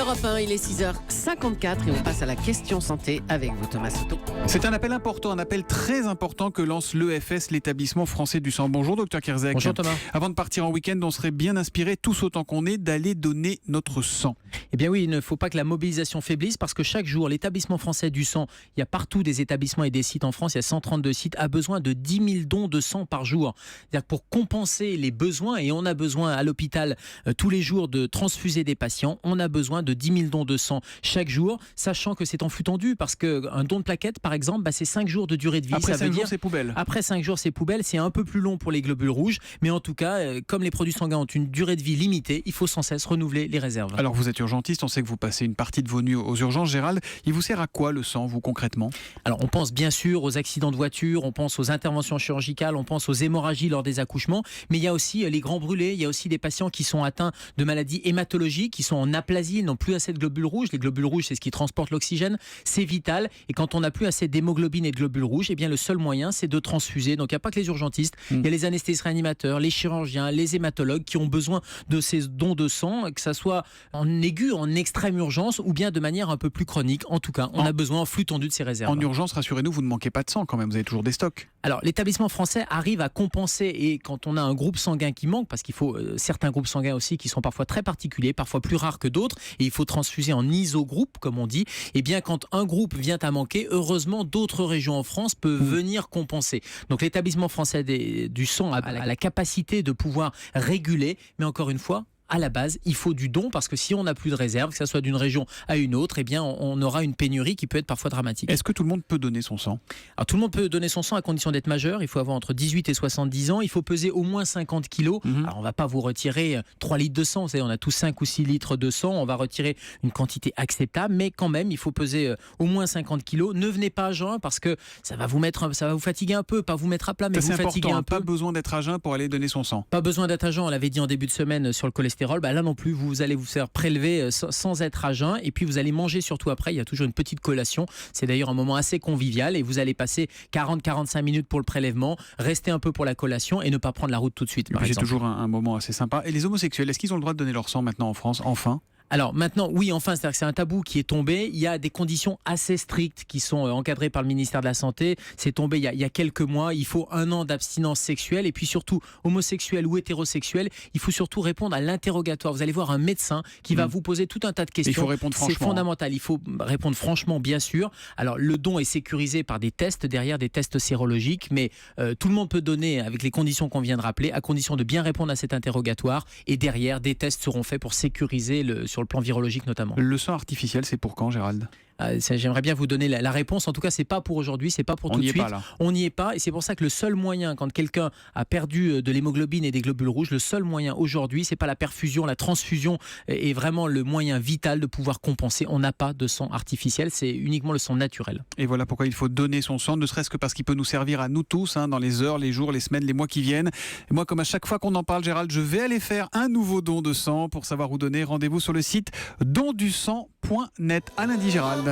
Europe 1, il est 6h54 et on passe à la question santé avec vous, Thomas Soto. C'est un appel important, un appel très important que lance l'EFS, l'établissement français du sang. Bonjour Dr Kierzek. Bonjour Thomas. Avant de partir en week-end, on serait bien inspiré, tous autant qu'on est, d'aller donner notre sang. Eh bien oui, il ne faut pas que la mobilisation faiblisse parce que chaque jour, l'établissement français du sang, il y a partout des établissements et des sites en France, il y a 132 sites, a besoin de 10 000 dons de sang par jour. C'est-à-dire que pour compenser les besoins, et on a besoin à l'hôpital tous les jours de transfuser des patients, on a besoin de 10 000 dons de sang chaque jour, sachant que c'est en flux tendu parce qu'un don de plaquettes, par exemple, c'est 5 jours de durée de vie. Après ça 5 veut jours, dire, c'est poubelle. Après 5 jours, c'est poubelle. C'est un peu plus long pour les globules rouges, mais en tout cas, comme les produits sanguins ont une durée de vie limitée, il faut sans cesse renouveler les réserves. Alors vous êtes urgentiste, on sait que vous passez une partie de vos nuits aux urgences. Gérald, il vous sert à quoi le sang, vous, concrètement ? Alors on pense bien sûr aux accidents de voiture, on pense aux interventions chirurgicales, on pense aux hémorragies lors des accouchements, mais il y a aussi les grands brûlés, il y a aussi des patients qui sont atteints de maladies hématologiques, qui sont en aplasie, ils n'ont plus assez de globules rouges. Les globules rouges, c'est ce qui transporte l'oxygène, c'est vital. Et quand on n'a plus assez d'hémoglobine et de globules rouges, eh bien le seul moyen, c'est de transfuser. Donc il n'y a pas que les urgentistes, il y a les anesthésistes-réanimateurs, les chirurgiens, les hématologues qui ont besoin de ces dons de sang, que ça soit en aigu, en extrême urgence ou bien de manière un peu plus chronique. En tout cas, on a besoin en flux tendu de ces réserves. En urgence, rassurez-nous, vous ne manquez pas de sang quand même, vous avez toujours des stocks. Alors, l'établissement français arrive à compenser, et quand on a un groupe sanguin qui manque, parce qu'il faut certains groupes sanguins aussi qui sont parfois très particuliers, parfois plus rares que d'autres, et il faut transfuser en isogroupe, comme on dit, et bien quand un groupe vient à manquer, heureusement d'autres régions en France peuvent venir compenser. Donc l'établissement français du sang a la capacité de pouvoir réguler, mais encore une fois, à la base, il faut du don parce que si on n'a plus de réserve, que ce soit d'une région à une autre, eh bien on aura une pénurie qui peut être parfois dramatique. Est-ce que tout le monde peut donner son sang ? Alors tout le monde peut donner son sang à condition d'être majeur. Il faut avoir entre 18 et 70 ans. Il faut peser au moins 50 kilos. Alors on ne va pas vous retirer 3 litres de sang. Vous savez, on a tous 5 ou 6 litres de sang. On va retirer une quantité acceptable, mais quand même, il faut peser au moins 50 kilos. Ne venez pas à jeun parce que ça va vous fatiguer un peu, pas vous mettre à plat, mais ça, vous fatiguer un peu. Pas besoin d'être à jeun pour aller donner son sang. Pas besoin d'être à jeun. On l'avait dit en début de semaine sur le cholestérol. Là non plus, vous allez vous faire prélever sans être à jeun, et puis vous allez manger surtout après. Il y a toujours une petite collation. C'est d'ailleurs un moment assez convivial, et vous allez passer 40-45 minutes pour le prélèvement, rester un peu pour la collation et ne pas prendre la route tout de suite. C'est toujours un moment assez sympa. Et les homosexuels, est-ce qu'ils ont le droit de donner leur sang maintenant en France, enfin ? Alors maintenant, oui, enfin, c'est-à-dire que c'est un tabou qui est tombé. Il y a des conditions assez strictes qui sont encadrées par le ministère de la Santé. C'est tombé il y a quelques mois. Il faut 1 an d'abstinence sexuelle, et puis surtout, homosexuel ou hétérosexuel, il faut surtout répondre à l'interrogatoire. Vous allez voir un médecin qui va vous poser tout un tas de questions. Il faut répondre franchement. C'est fondamental. Il faut répondre franchement, bien sûr. Alors le don est sécurisé par des tests derrière, des tests sérologiques, mais tout le monde peut donner avec les conditions qu'on vient de rappeler, à condition de bien répondre à cet interrogatoire. Et derrière, des tests seront faits pour sécuriser sur le plan virologique notamment. Le sang artificiel, c'est pour quand, Gérald ? J'aimerais bien vous donner la réponse. En tout cas, c'est pas pour aujourd'hui, c'est pas pour tout de suite. On n'y est pas, et c'est pour ça que le seul moyen, quand quelqu'un a perdu de l'hémoglobine et des globules rouges, le seul moyen aujourd'hui, c'est pas la perfusion, la transfusion est vraiment le moyen vital de pouvoir compenser. On n'a pas de sang artificiel, c'est uniquement le sang naturel. Et voilà pourquoi il faut donner son sang, ne serait-ce que parce qu'il peut nous servir à nous tous dans les heures, les jours, les semaines, les mois qui viennent. Et moi, comme à chaque fois qu'on en parle, Gérald, je vais aller faire un nouveau don de sang. Pour savoir où donner, rendez-vous sur le site dondusang.net. À lundi, Gérald.